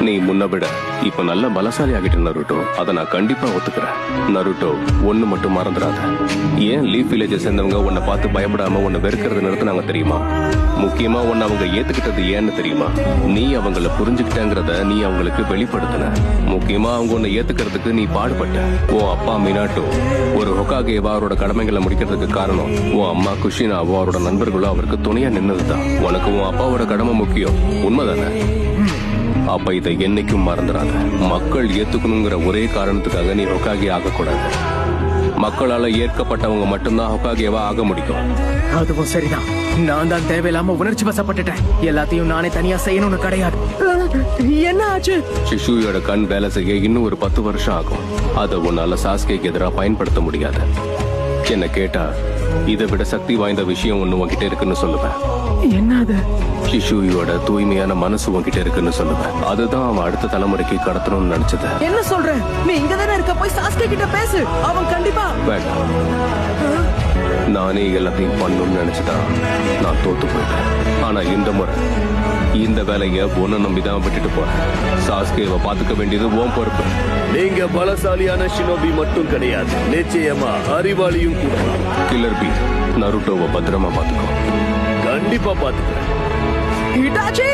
நீ முன்ன விட இப்ப நல்ல பலசாலி ஆகிட்ட நருட்டோ. அதை நான் கண்டிப்பா ஒத்துக்கிறேன். நருட்டோ, ஒண்ணு மட்டும் மறந்துடாத. ஏன் லீஃப் வில்லேஜை சேர்ந்தவங்க உன்னை பார்த்து பயப்படாம உன்னை வெறுக்கிறது நிறுத்தினாங்க தெரியுமா? முக்கியமா உன்னை அவங்க ஏத்துக்கிட்டது ஏன்னு தெரியுமா? நீ அவங்கள புரிஞ்சுக்கிட்டங்கிறத நீ அவங்களுக்கு வெளிப்படுத்தின. முக்கியமா அவங்க உன்னை ஏத்துக்கிறதுக்கு நீ பாடுபட்ட. உன் அப்பா மினாட்டோ ஒரு ஹொகாகேவா அவரோட கடமைகளை முடிக்கிறதுக்கு காரணம் உன் அம்மா குஷினாவோ அவரோட நண்பர்களோ அவருக்கு துணையா நின்னதுதான். உனக்கு உன் அப்பாவோட கடமை முக்கியம், உண்மைதானே? அப்ப இதை என்னைக்கும் மறந்துடாத. மக்கள் ஏத்துக்கணுங்கிற ஒரே காரணத்துக்காக நீ ஹொகாகே ஆகக்கூடாது. மக்களால ஏற்கப்பட்டவங்க மட்டும்தான் ஹொகாகேவா ஆக முடியும். அதுவும் சரிதான். நான் தான் தேவையில்லாம உணர்ச்சி வசப்பட்டுட்டேன். எல்லாத்தையும் நானே தனியா செய்யணும்னு கிடையாது. என்ன ஆச்சு? ஷிஷுயோட கண் வேலை செய்ய இன்னும் ஒரு 10 வருஷம் ஆகும். அதை உன்னால சாஸ்கேக்கு எதிராக பயன்படுத்த முடியாது. என்ன கேட்டா இதை விட சக்தி வாய்ந்த விஷயம் ஒண்ணு உன்கிட்ட இருக்குன்னு சொல்லுவேன். என்னது? ஷிஷுயோட தூய்மையான மனசு உன்கிட்ட இருக்குன்னு சொல்லுவேன். அதுதான் அவன் அடுத்த தலைமுறைக்கு கடத்தணும்னு நினைச்சது. என்ன சொல்ற? நீ இங்க தானே இருக்க, போய் சாஸ்கே கிட்ட பேசு. அவன் கண்டிப்பா வேண்டாம். நானே எல்லாத்தையும் பண்ணணும்னு நினைச்சுதான் நான் தோத்து போயிட்டேன். ஆனா இந்த முறை இந்த வேலைய ஒன்ன நம்பிதான் விட்டுட்டு போறேன். சாஸ்கேவை பாத்துக்க வேண்டியது உன் பொறுப்பு. நீங்க பலசாலியான ஷினோபி மட்டும் கிடையாது, நிச்சயமா அறிவாளியும் கூட. கில்லர் பி, நருட்டோவை பத்திரமா பாத்துக்கோ. கண்டிப்பா பாத்துக்கிறேன். இட்டாச்சி!